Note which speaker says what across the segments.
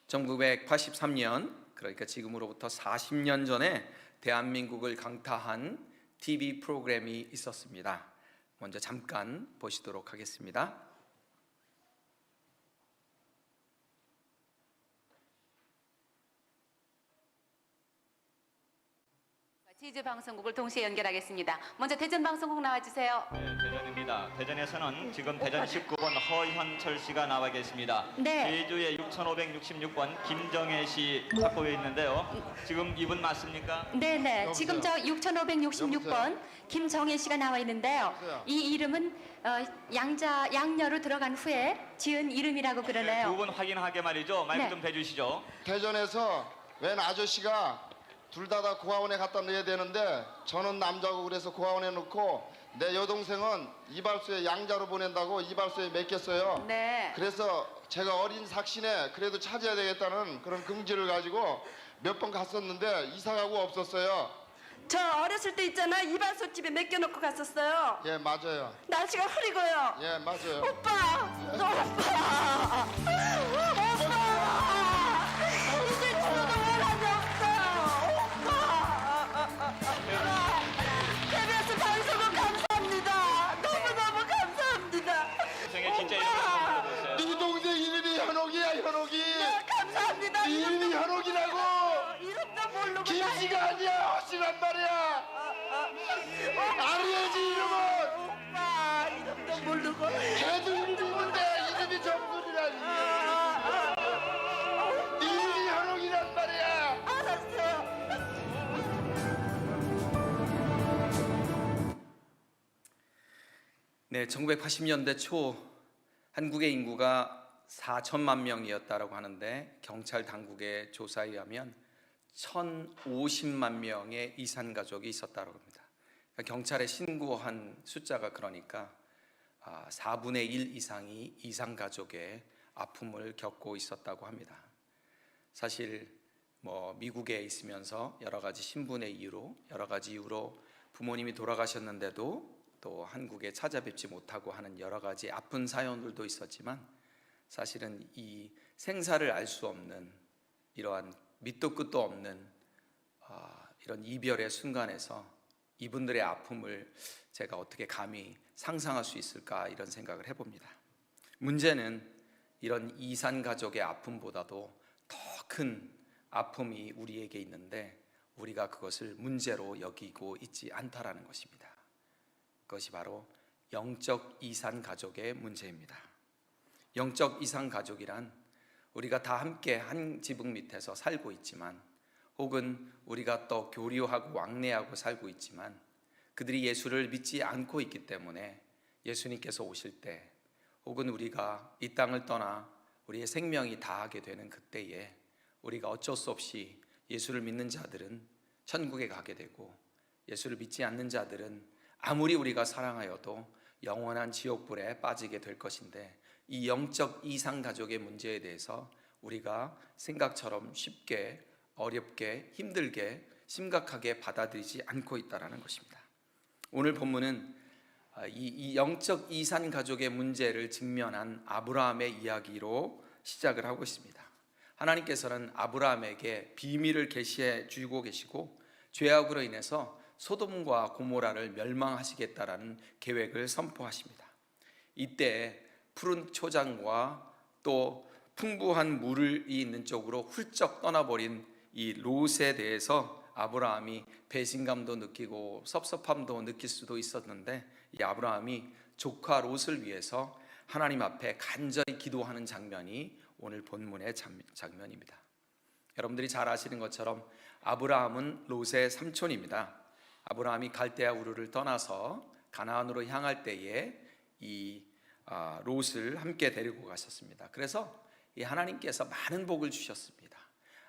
Speaker 1: 1983년, 그러니까 지금으로부터 40년 전에 대한민국을 강타한 TV 프로그램이 있었습니다. 먼저 잠깐 보시도록 하겠습니다.
Speaker 2: 지주 방송국을 동시에 연결하겠습니다. 먼저 대전 방송국 나와주세요.
Speaker 3: 네, 대전입니다. 대전에서는 지금 대전 19번 허현철 씨가 나와 계십니다.
Speaker 2: 네.
Speaker 3: 제주의 6566번 김정혜 씨 확보해 있는데요. 지금 이분 맞습니까?
Speaker 2: 네네.
Speaker 4: 여보세요?
Speaker 2: 지금 저 6566번 김정혜 씨가 나와 있는데요.
Speaker 4: 여보세요?
Speaker 2: 이 이름은 양녀로 들어간 후에 지은 이름이라고
Speaker 3: 두
Speaker 2: 그러네요.
Speaker 3: 분 확인하게 말이죠. 마이크
Speaker 2: 네.
Speaker 3: 좀 대주시죠.
Speaker 4: 대전에서 웬 아저씨가 둘 다 고아원에 갖다 넣어야 되는데 저는 남자고 그래서 고아원에 넣고 내 여동생은 이발소에 양자로 보낸다고 이발소에 맡겼어요.
Speaker 2: 네.
Speaker 4: 그래서 제가 어린 삭신에 그래도 찾아야 되겠다는 그런 긍지를 가지고 몇 번 갔었는데 이사가고 없었어요.
Speaker 5: 저 어렸을 때 있잖아, 이발소 집에 맡겨놓고 갔었어요.
Speaker 4: 예, 맞아요.
Speaker 5: 날씨가 흐리고요.
Speaker 4: 예, 맞아요.
Speaker 5: 오빠! 오빠! 이제 저도 원한이 없어요. 오빠! KBS 방송국 감사합니다. 너무너무 감사합니다.
Speaker 3: 동생의 진짜 이름 한번 불러보세요.
Speaker 4: 네 동생 이름이 현옥이야, 현옥이.
Speaker 5: 네, 감사합니다.
Speaker 4: 네 이름이 현옥이라고.
Speaker 5: 이름도 모르고
Speaker 4: 김씨가 아니야, 허씨란 말이야. 알아야지 이름은.
Speaker 5: 오빠 이름도 모르고
Speaker 4: 걔도 이름인데 이름이 정순이라니. 네 이름이 현옥이란 말이야.
Speaker 5: 알았어요.
Speaker 1: 네, 1980년대 초 한국의 인구가 4천만 명이었다고 하는데 경찰 당국의 조사에 의하면 1,050만 명의 이산 가족이 있었다고 합니다. 그러니까 경찰에 신고한 숫자가 그러니까 4분의 1 이상이 이산 가족의 아픔을 겪고 있었다고 합니다. 사실 미국에 있으면서 여러 가지 신분의 이유로 여러 가지 이유로 부모님이 돌아가셨는데도 또 한국에 찾아뵙지 못하고 하는 여러 가지 아픈 사연들도 있었지만 사실은 이 생사를 알 수 없는 이러한 밑도 끝도 없는 이런 이별의 순간에서 이분들의 아픔을 제가 어떻게 감히 상상할 수 있을까 이런 생각을 해봅니다. 문제는 이런 이산 가족의 아픔보다도 더 큰 아픔이 우리에게 있는데 우리가 그것을 문제로 여기고 있지 않다라는 것입니다. 그것이 바로 영적 이산 가족의 문제입니다. 영적 이산 가족이란 우리가 다 함께 한 지붕 밑에서 살고 있지만 혹은 우리가 또 교류하고 왕래하고 살고 있지만 그들이 예수를 믿지 않고 있기 때문에 예수님께서 오실 때 혹은 우리가 이 땅을 떠나 우리의 생명이 다하게 되는 그때에 우리가 어쩔 수 없이 예수를 믿는 자들은 천국에 가게 되고 예수를 믿지 않는 자들은 아무리 우리가 사랑하여도 영원한 지옥불에 빠지게 될 것인데 이 영적 이산 가족의 문제에 대해서 우리가 생각처럼 쉽게 어렵게 힘들게 심각하게 받아들이지 않고 있다는 것입니다. 오늘 본문은 이 영적 이산 가족의 문제를 직면한 아브라함의 이야기로 시작을 하고 있습니다. 하나님께서는 아브라함에게 비밀을 계시해 주고 계시고 죄악으로 인해서 소돔과 고모라를 멸망하시겠다라는 계획을 선포하십니다. 이때 푸른 초장과 또 풍부한 물이 있는 쪽으로 훌쩍 떠나버린 이 롯에 대해서 아브라함이 배신감도 느끼고 섭섭함도 느낄 수도 있었는데 이 아브라함이 조카 롯을 위해서 하나님 앞에 간절히 기도하는 장면이 오늘 본문의 장면입니다. 여러분들이 잘 아시는 것처럼 아브라함은 롯의 삼촌입니다. 아브라함이 갈대아 우르를 떠나서 가나안으로 향할 때에 이 롯을 함께 데리고 갔었습니다. 그래서 이 하나님께서 많은 복을 주셨습니다.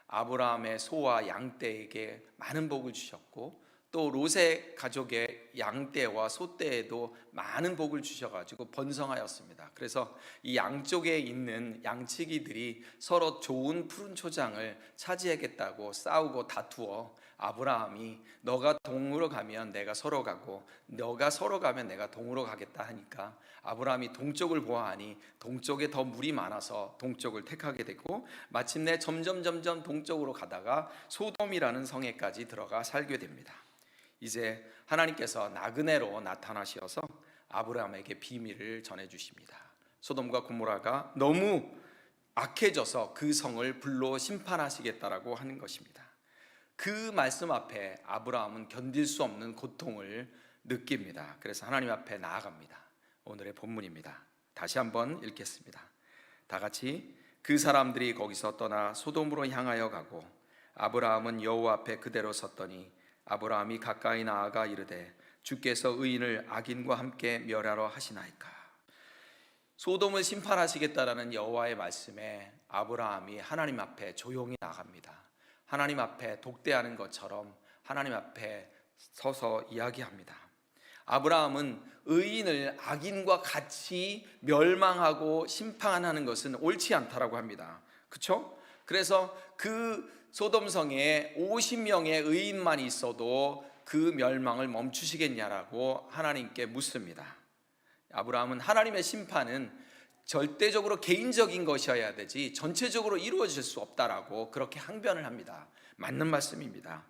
Speaker 1: 아브라함의 소와 양떼에게 많은 복을 주셨고 또 롯의 가족의 양떼와 소떼에도 많은 복을 주셔가지고 번성하였습니다. 그래서 이 양쪽에 있는 양치기들이 서로 좋은 푸른 초장을 차지하겠다고 싸우고 다투어 아브라함이 너가 동으로 가면 내가 서로 가고 너가 서로 가면 내가 동으로 가겠다 하니까 아브라함이 동쪽을 보아하니 동쪽에 더 물이 많아서 동쪽을 택하게 되고 마침내 점점 동쪽으로 가다가 소돔이라는 성에까지 들어가 살게 됩니다. 이제 하나님께서 나그네로 나타나셔서 아브라함에게 비밀을 전해주십니다. 소돔과 고모라가 너무 악해져서 그 성을 불로 심판하시겠다라고 하는 것입니다. 그 말씀 앞에 아브라함은 견딜 수 없는 고통을 느낍니다. 그래서 하나님 앞에 나아갑니다. 오늘의 본문입니다. 다시 한번 읽겠습니다. 다 같이 그 사람들이 거기서 떠나 소돔으로 향하여 가고 아브라함은 여호와 앞에 그대로 섰더니 아브라함이 가까이 나아가 이르되 주께서 의인을 악인과 함께 멸하러 하시나이까. 소돔을 심판하시겠다라는 여호와의 말씀에 아브라함이 하나님 앞에 조용히 나갑니다. 하나님 앞에 독대하는 것처럼 하나님 앞에 서서 이야기합니다. 아브라함은 의인을 악인과 같이 멸망하고 심판하는 것은 옳지 않다라고 합니다. 그렇죠? 그래서 그 소돔성에 50명의 의인만 있어도 그 멸망을 멈추시겠냐라고 하나님께 묻습니다. 아브라함은 하나님의 심판은 절대적으로 개인적인 것이어야 되지 전체적으로 이루어질 수 없다라고 그렇게 항변을 합니다. 맞는 말씀입니다.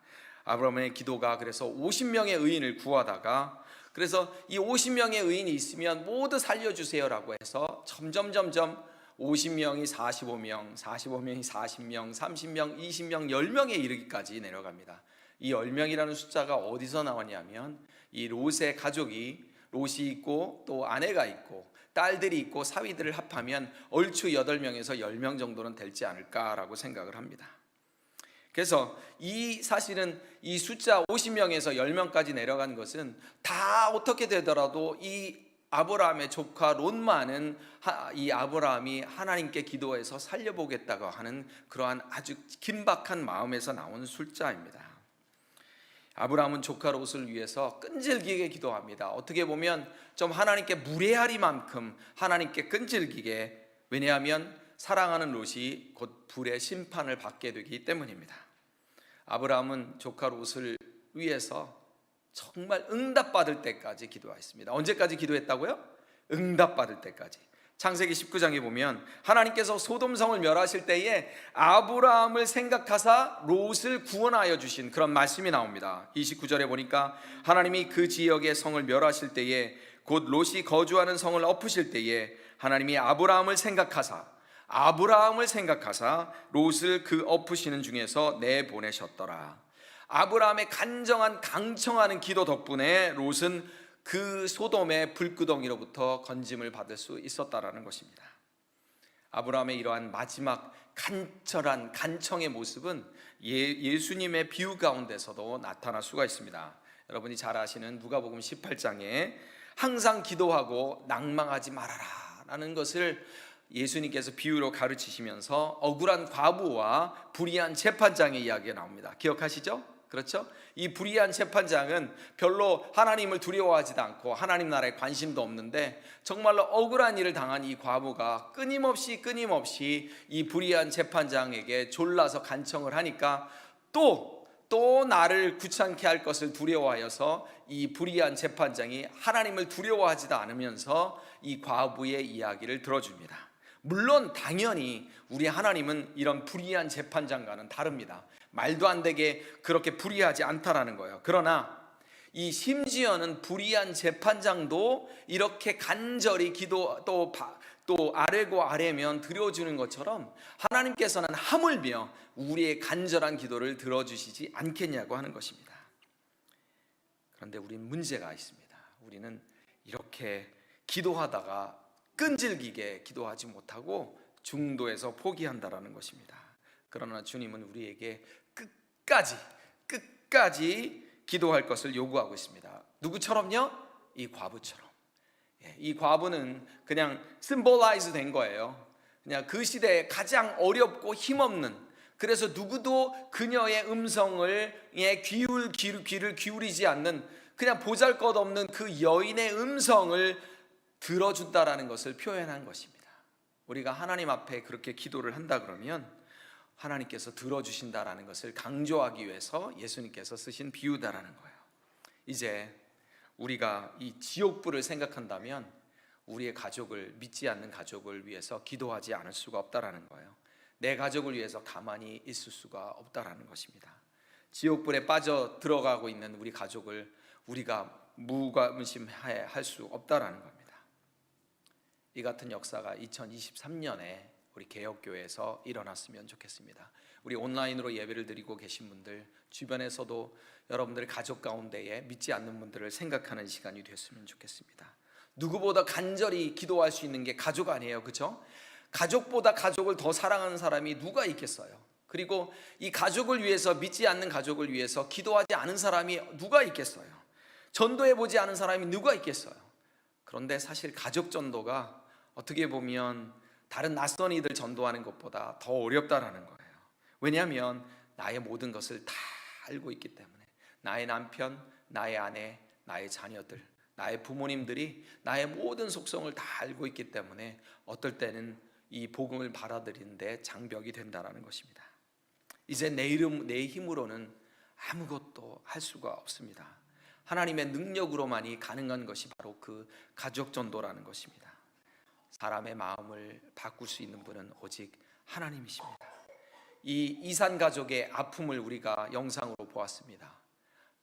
Speaker 1: 아브라함의 기도가 그래서 50명의 의인을 구하다가 그래서 이 50명의 의인이 있으면 모두 살려주세요라고 해서 점점 50명이 45명, 45명이 40명, 30명, 20명, 10명에 이르기까지 내려갑니다. 이 10명이라는 숫자가 어디서 나왔냐면 이 롯의 가족이 롯이 있고 또 아내가 있고 딸들이 있고 사위들을 합하면 얼추 8명에서 10명 정도는 될지 않을까라고 생각을 합니다. 그래서 사실은 이 숫자 50명에서 10명까지 내려간 것은 다 어떻게 되더라도 이 아브라함의 조카 롯만은 이 아브라함이 하나님께 기도해서 살려보겠다고 하는 그러한 아주 긴박한 마음에서 나온 숫자입니다. 아브라함은 조카 롯을 위해서 끈질기게 기도합니다. 어떻게 보면 좀 하나님께 무례하리만큼 하나님께 끈질기게, 왜냐하면 사랑하는 롯이 곧 불의 심판을 받게 되기 때문입니다. 아브라함은 조카 롯을 위해서 정말 응답받을 때까지 기도했습니다. 언제까지 기도했다고요? 응답받을 때까지. 창세기 19장에 보면 하나님께서 소돔성을 멸하실 때에 아브라함을 생각하사 롯을 구원하여 주신 그런 말씀이 나옵니다. 29절에 보니까 하나님이 그 지역의 성을 멸하실 때에 곧 롯이 거주하는 성을 엎으실 때에 하나님이 아브라함을 생각하사 롯을 그 엎으시는 중에서 내보내셨더라. 아브라함의 간정한 강청하는 기도 덕분에 롯은 그 소돔의 불구덩이로부터 건짐을 받을 수 있었다라는 것입니다. 아브라함의 이러한 마지막 간절한 간청의 모습은 예수님의 비유 가운데서도 나타날 수가 있습니다. 여러분이 잘 아시는 누가복음 18장에 항상 기도하고 낭망하지 말아라 라는 것을 예수님께서 비유로 가르치시면서 억울한 과부와 불의한 재판장의 이야기가 나옵니다. 기억하시죠? 그렇죠? 이 불의한 재판장은 별로 하나님을 두려워하지도 않고 하나님 나라에 관심도 없는데 정말로 억울한 일을 당한 이 과부가 끊임없이 이 불의한 재판장에게 졸라서 간청을 하니까 또 나를 귀찮게 할 것을 두려워하여서 이 불의한 재판장이 하나님을 두려워하지도 않으면서 이 과부의 이야기를 들어줍니다. 물론 당연히 우리 하나님은 이런 불의한 재판장과는 다릅니다. 말도 안 되게 그렇게 불의하지 않다라는 거예요. 그러나 이 심지어는 불의한 재판장도 이렇게 간절히 기도 또 아래고 아래면 드려주는 것처럼 하나님께서는 하물며 우리의 간절한 기도를 들어주시지 않겠냐고 하는 것입니다. 그런데 우리는 문제가 있습니다. 우리는 이렇게 기도하다가 끈질기게 기도하지 못하고 중도에서 포기한다라는 것입니다. 그러나 주님은 우리에게 끝까지 기도할 것을 요구하고 있습니다. 누구처럼요? 이 과부처럼. 이 과부는 그냥 심볼라이즈 된 거예요. 그냥 그 시대에 가장 어렵고 힘없는, 그래서 누구도 그녀의 음성을 귀를 기울이지 않는 그냥 보잘것없는 그 여인의 음성을 들어준다라는 것을 표현한 것입니다. 우리가 하나님 앞에 그렇게 기도를 한다 그러면 하나님께서 들어주신다라는 것을 강조하기 위해서 예수님께서 쓰신 비유다라는 거예요. 이제 우리가 이 지옥불을 생각한다면 우리의 가족을, 믿지 않는 가족을 위해서 기도하지 않을 수가 없다라는 거예요. 내 가족을 위해서 가만히 있을 수가 없다라는 것입니다. 지옥불에 빠져 들어가고 있는 우리 가족을 우리가 무관심할 수 없다라는 겁니다. 이 같은 역사가 2023년에 우리 개혁교회에서 일어났으면 좋겠습니다. 우리 온라인으로 예배를 드리고 계신 분들, 주변에서도 여러분들 가족 가운데에 믿지 않는 분들을 생각하는 시간이 됐으면 좋겠습니다. 누구보다 간절히 기도할 수 있는 게 가족 아니에요, 그렇죠? 가족보다 가족을 더 사랑하는 사람이 누가 있겠어요? 그리고 이 가족을 위해서, 믿지 않는 가족을 위해서 기도하지 않은 사람이 누가 있겠어요? 전도해보지 않은 사람이 누가 있겠어요? 그런데 사실 가족 전도가 어떻게 보면 다른 낯선 이들 전도하는 것보다 더 어렵다라는 거예요. 왜냐하면 나의 모든 것을 다 알고 있기 때문에, 나의 남편, 나의 아내, 나의 자녀들, 나의 부모님들이 나의 모든 속성을 다 알고 있기 때문에 어떨 때는 이 복음을 받아들이는데 장벽이 된다라는 것입니다. 이제 내 힘으로는 아무것도 할 수가 없습니다. 하나님의 능력으로만이 가능한 것이 바로 그 가족 전도라는 것입니다. 사람의 마음을 바꿀 수 있는 분은 오직 하나님이십니다. 이 이산 가족의 아픔을 우리가 영상으로 보았습니다.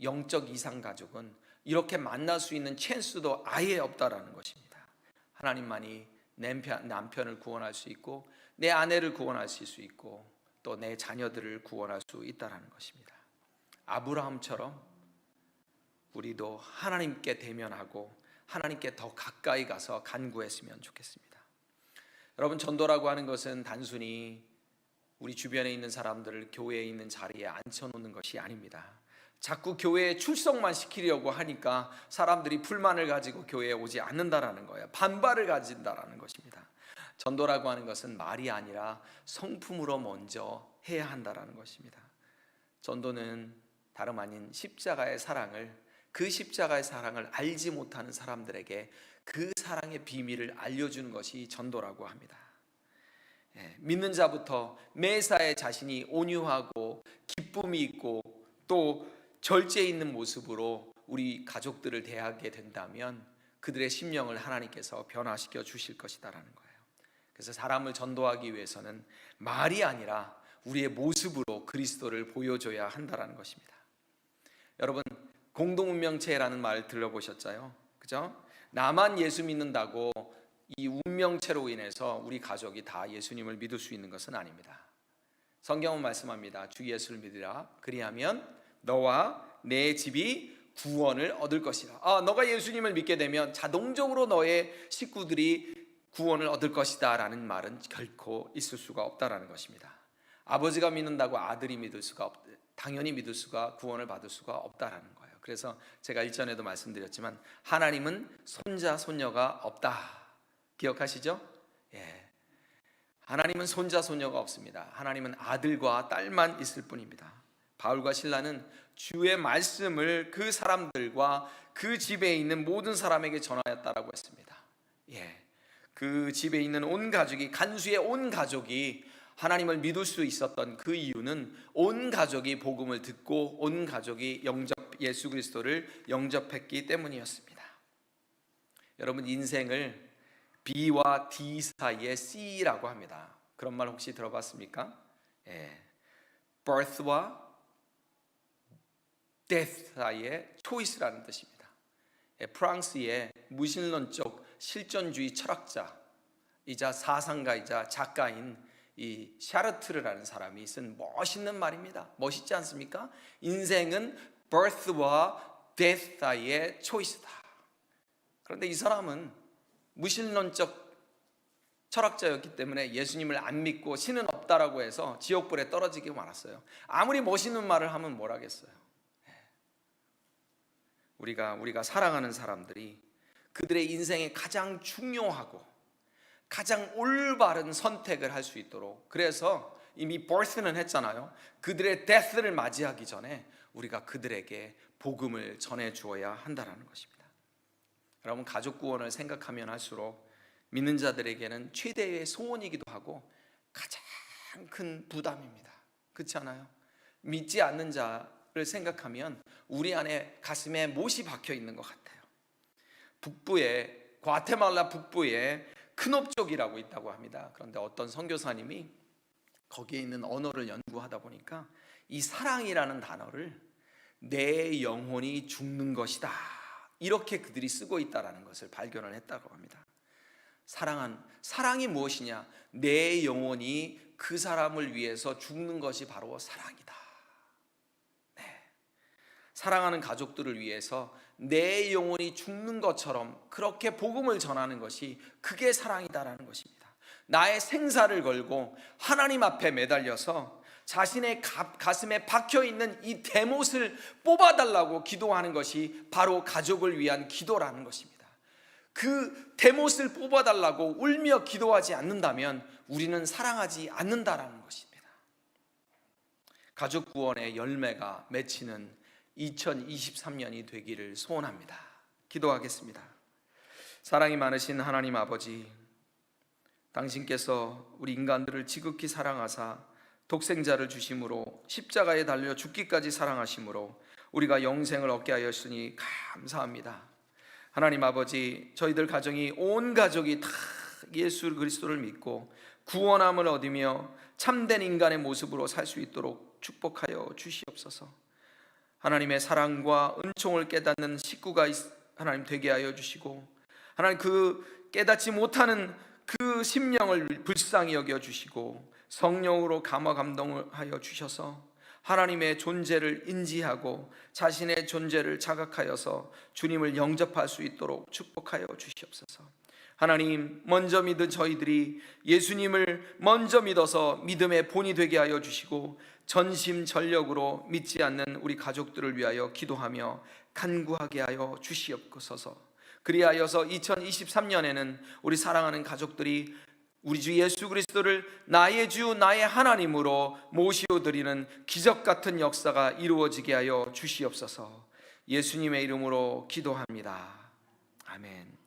Speaker 1: 영적 이산 가족은 이렇게 만날 수 있는 찬스도 아예 없다라는 것입니다. 하나님만이 내 남편을 구원할 수 있고, 내 아내를 구원할 수 있고, 또 내 자녀들을 구원할 수 있다라는 것입니다. 아브라함처럼 우리도 하나님께 대면하고 하나님께 더 가까이 가서 간구했으면 좋겠습니다. 여러분, 전도라고 하는 것은 단순히 우리 주변에 있는 사람들을 교회에 있는 자리에 앉혀놓는 것이 아닙니다. 자꾸 교회에 출석만 시키려고 하니까 사람들이 불만을 가지고 교회에 오지 않는다라는 거예요. 반발을 가진다라는 것입니다. 전도라고 하는 것은 말이 아니라 성품으로 먼저 해야 한다라는 것입니다. 전도는 다름 아닌 십자가의 사랑을, 그 십자가의 사랑을 알지 못하는 사람들에게 그 사랑의 비밀을 알려주는 것이 전도라고 합니다. 믿는 자부터 매사에 자신이 온유하고 기쁨이 있고 또 절제 있는 모습으로 우리 가족들을 대하게 된다면 그들의 심령을 하나님께서 변화시켜 주실 것이다라는 거예요. 그래서 사람을 전도하기 위해서는 말이 아니라 우리의 모습으로 그리스도를 보여줘야 한다라는 것입니다. 여러분, 공동운명체라는 말 들어보셨죠? 그죠? 나만 예수 믿는다고 이 운명체로 인해서 우리 가족이 다 예수님을 믿을 수 있는 것은 아닙니다. 성경은 말씀합니다. 주 예수를 믿으라. 그리하면 너와 내 집이 구원을 얻을 것이라. 너가 예수님을 믿게 되면 자동적으로 너의 식구들이 구원을 얻을 것이다 라는 말은 결코 있을 수가 없다라는 것입니다. 아버지가 믿는다고 아들이 당연히 믿을 수가, 구원을 받을 수가 없다라는 거예요. 그래서 제가 일전에도 말씀드렸지만 하나님은 손자 손녀가 없다. 기억하시죠? 하나님은 손자 손녀가 없습니다. 하나님은 아들과 딸만 있을 뿐입니다. 바울과 실라는 주의 말씀을 그 사람들과 그 집에 있는 모든 사람에게 전하였다라고 했습니다. 그 집에 있는 온 가족이, 간수의 온 가족이 하나님을 믿을 수 있었던 그 이유는 온 가족이 복음을 듣고 온 가족이 예수 그리스도를 영접했기 때문이었습니다. 여러분, 인생을 B와 D 사이의 C라고 합니다. 그런 말 혹시 들어봤습니까? birth와 death 사이의 choice라는 뜻입니다. 프랑스의 무신론적 실존주의 철학자이자 사상가이자 작가인 이 샤르트르라는 사람이 쓴 멋있는 말입니다. 멋있지 않습니까? 인생은 birth와 death 사이의 choice다. 그런데 이 사람은 무신론적 철학자였기 때문에 예수님을 안 믿고 신은 없다라고 해서 지옥불에 떨어지기 말았어요. 아무리 멋있는 말을 하면 뭘 하겠어요. 우리가 사랑하는 사람들이 그들의 인생에 가장 중요하고 가장 올바른 선택을 할 수 있도록, 그래서 이미 birth는 했잖아요. 그들의 death를 맞이하기 전에 우리가 그들에게 복음을 전해 주어야 한다는 것입니다. 여러분, 가족 구원을 생각하면 할수록 믿는 자들에게는 최대의 소원이기도 하고 가장 가장 큰 부담입니다. 그렇지 않아요? 믿지 않는 자를 생각하면 우리 안에 가슴에 못이 박혀 있는 것 같아요. 북부에, 과테말라 북부에 크놉족이라고 있다고 합니다. 그런데 어떤 선교사님이 거기에 있는 언어를 연구하다 보니까 이 사랑이라는 단어를 내 영혼이 죽는 것이다, 이렇게 그들이 쓰고 있다는 것을 발견을 했다고 합니다. 사랑이 무엇이냐? 내 영혼이 그 사람을 위해서 죽는 것이 바로 사랑이다. 네. 사랑하는 가족들을 위해서 내 영혼이 죽는 것처럼 그렇게 복음을 전하는 것이, 그게 사랑이다라는 것입니다. 나의 생사를 걸고 하나님 앞에 매달려서 자신의 가슴에 박혀있는 이 대못을 뽑아달라고 기도하는 것이 바로 가족을 위한 기도라는 것입니다. 그 대못을 뽑아달라고 울며 기도하지 않는다면 우리는 사랑하지 않는다라는 것입니다. 가족 구원의 열매가 맺히는 2023년이 되기를 소원합니다. 기도하겠습니다. 사랑이 많으신 하나님 아버지, 당신께서 우리 인간들을 지극히 사랑하사 독생자를 주심으로 십자가에 달려 죽기까지 사랑하심으로 우리가 영생을 얻게 하였으니 감사합니다. 하나님 아버지, 저희들 가정이 온 가족이 다 예수 그리스도를 믿고 구원함을 얻으며 참된 인간의 모습으로 살 수 있도록 축복하여 주시옵소서. 하나님의 사랑과 은총을 깨닫는 식구가 하나님 되게 하여 주시고, 하나님 그 깨닫지 못하는 그 심령을 불쌍히 여겨 주시고 성령으로 감화 감동하여 주셔서 하나님의 존재를 인지하고 자신의 존재를 자각하여서 주님을 영접할 수 있도록 축복하여 주시옵소서. 하나님, 먼저 믿은 저희들이 예수님을 먼저 믿어서 믿음의 본이 되게 하여 주시고 전심전력으로 믿지 않는 우리 가족들을 위하여 기도하며 간구하게 하여 주시옵소서. 그리하여서 2023년에는 우리 사랑하는 가족들이 우리 주 예수 그리스도를 나의 주 나의 하나님으로 모시어드리는 기적같은 역사가 이루어지게 하여 주시옵소서. 예수님의 이름으로 기도합니다. 아멘.